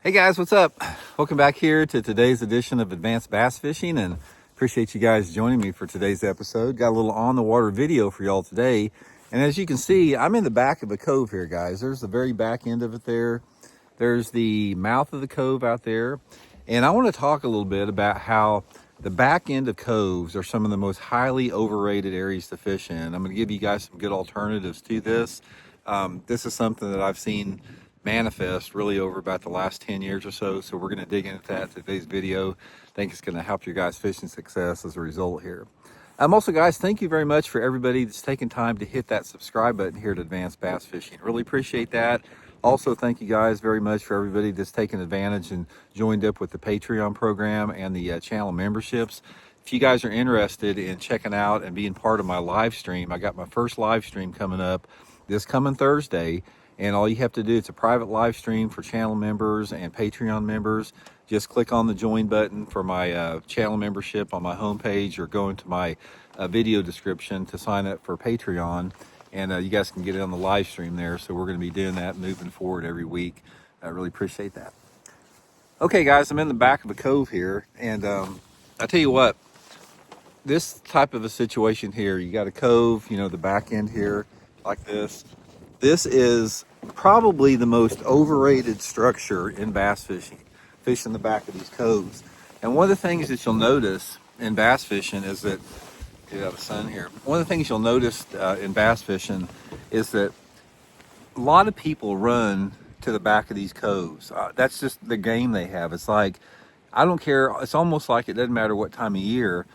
Hey guys, what's up? Welcome back here to today's edition of Advanced Bass Fishing, and appreciate you guys joining me for today's episode. Got a little on the water video for y'all today. And as you can see, I'm in the back of a cove here, guys. There's the very back end of it there. There's the mouth of the cove out there. And I want to talk a little bit about how the back end of coves are some of the most highly overrated areas to fish in. I'm going to give you guys some good alternatives to this. This is something that I've seen manifest really over about the last 10 years or so. So we're going to dig into that in today's video. I think it's going to help your guys' fishing success as a result here. Also, guys, thank you very much for everybody that's taken time to hit that subscribe button here at Advanced Bass Fishing. Really appreciate that. Also, thank you guys very much for everybody that's taken advantage and joined up with the Patreon program and the channel memberships. If you guys are interested in checking out and being part of my live stream, I got my first live stream coming up this coming Thursday. And all you have to do, it's a private live stream for channel members and Patreon members. Just click on the join button for my channel membership on my homepage, or go into my video description to sign up for Patreon. And you guys can get it on the live stream there. So we're going to be doing that moving forward every week. I really appreciate that. Okay, guys, I'm in the back of a cove here. And I tell you what, this type of a situation here, you got a cove, you know, the back end here like this. This is probably the most overrated structure in bass fishing, fishing the back of these coves. And one of the things that you'll notice in bass fishing is that, get out of the sun here. One of the things you'll notice in bass fishing is that a lot of people run to the back of these coves. That's just the game they have. It's like, I don't care. It's almost like it doesn't matter what time of year.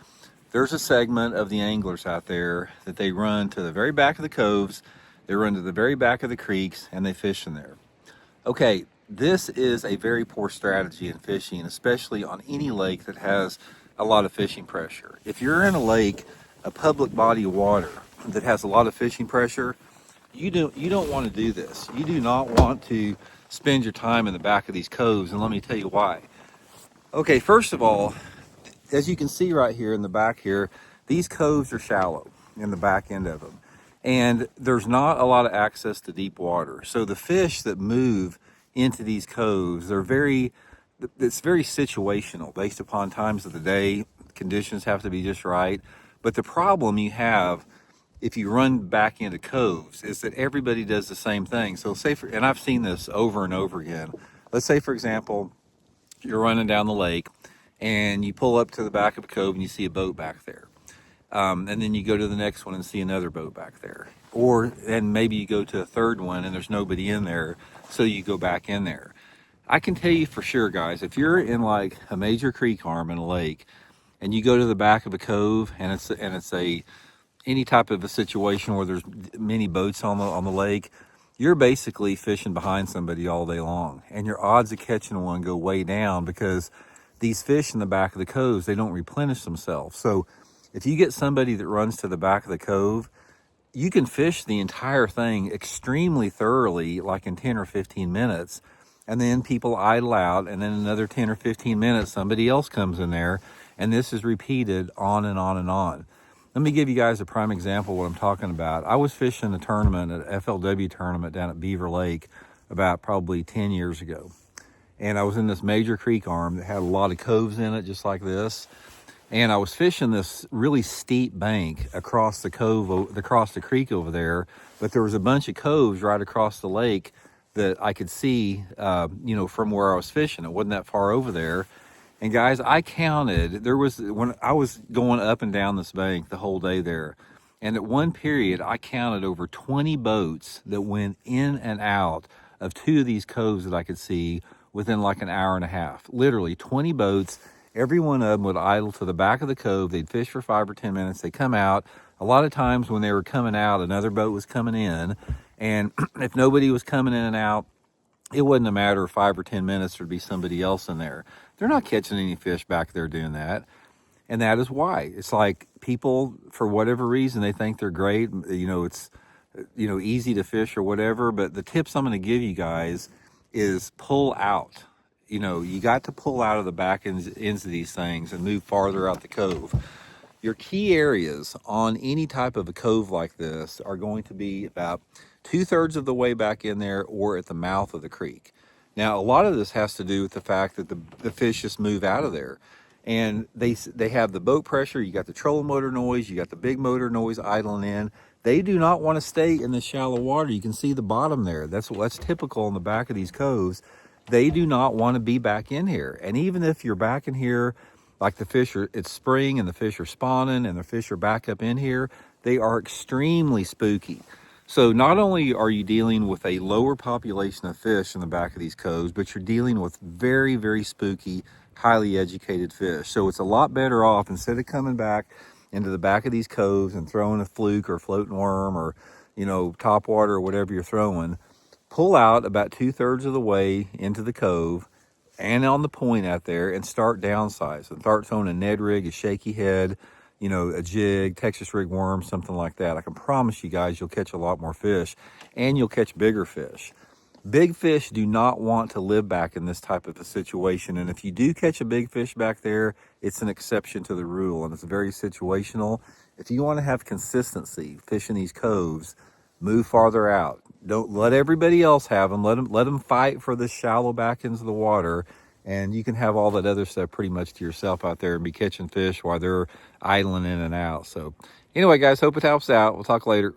There's a segment of the anglers out there that they run to the very back of the coves. They run to the very back of the creeks and they fish in there. Okay, this is a very poor strategy in fishing, especially on any lake that has a lot of fishing pressure. If you're in a lake, a public body of water that has a lot of fishing pressure, you don't want to do this. You do not want to spend your time in the back of these coves, and let me tell you why. Okay, first of all, as you can see right here in the back here, these coves are shallow in the back end of them. And there's not a lot of access to deep water. So the fish that move into these coves, it's very situational based upon times of the day. Conditions have to be just right. But the problem you have if you run back into coves is that everybody does the same thing. So and I've seen this over and over again. Let's say, for example, you're running down the lake and you pull up to the back of a cove and you see a boat back there. And then you go to the next one and see another boat back there. And maybe you go to a third one and there's nobody in there, so you go back in there. I can tell you for sure, guys, if you're in like a major creek arm in a lake and you go to the back of a cove and it's any type of a situation where there's many boats on the lake, you're basically fishing behind somebody all day long. And your odds of catching one go way down because these fish in the back of the coves, they don't replenish themselves. So if you get somebody that runs to the back of the cove, you can fish the entire thing extremely thoroughly, like in 10 or 15 minutes. And then people idle out, and then another 10 or 15 minutes, somebody else comes in there, and this is repeated on and on and on. Let me give you guys a prime example of what I'm talking about. I was fishing a tournament, an FLW tournament down at Beaver Lake about probably 10 years ago. And I was in this major creek arm that had a lot of coves in it, just like this. And I was fishing this really steep bank across the cove, across the creek over there. But there was a bunch of coves right across the lake that I could see, from where I was fishing. It wasn't that far over there. And guys, I counted, when I was going up and down this bank the whole day there. And at one period, I counted over 20 boats that went in and out of two of these coves that I could see within like an hour and a half. Literally 20 boats. Every one of them would idle to the back of the cove. They'd fish for 5 or 10 minutes. They'd come out. A lot of times when they were coming out, another boat was coming in. And if nobody was coming in and out, it wasn't a matter of 5 or 10 minutes. There'd be somebody else in there. They're not catching any fish back there doing that. And that is why. It's like people, for whatever reason, they think they're great. It's, easy to fish or whatever. But the tips I'm going to give you guys is pull out. You got to pull out of the back ends of these things and move farther out the cove. Your key areas on any type of a cove like this are going to be about 2/3 of the way back in there or at the mouth of the creek. Now, a lot of this has to do with the fact that the fish just move out of there. And they have the boat pressure, you got the trolling motor noise, you got the big motor noise idling in. They do not want to stay in the shallow water. You can see the bottom there. That's typical in the back of these coves. They do not want to be back in here. And even if you're back in here, like it's spring and the fish are spawning and the fish are back up in here, they are extremely spooky. So not only are you dealing with a lower population of fish in the back of these coves, but you're dealing with very, very spooky, highly educated fish. So it's a lot better off, instead of coming back into the back of these coves and throwing a fluke or floating worm or, top water or whatever you're throwing, pull out about 2/3 of the way into the cove and on the point out there and start downsize and start throwing a Ned rig, a shaky head, a jig, Texas rig worm, something like that. I can promise you guys you'll catch a lot more fish and you'll catch bigger fish. Big fish do not want to live back in this type of a situation. And if you do catch a big fish back there, it's an exception to the rule and it's very situational. If you want to have consistency fishing these coves, move farther out. Don't let everybody else have them. Let them fight for the shallow back ends of the water, and you can have all that other stuff pretty much to yourself out there and be catching fish while they're idling in and out. So anyway, guys, hope it helps out. We'll talk later.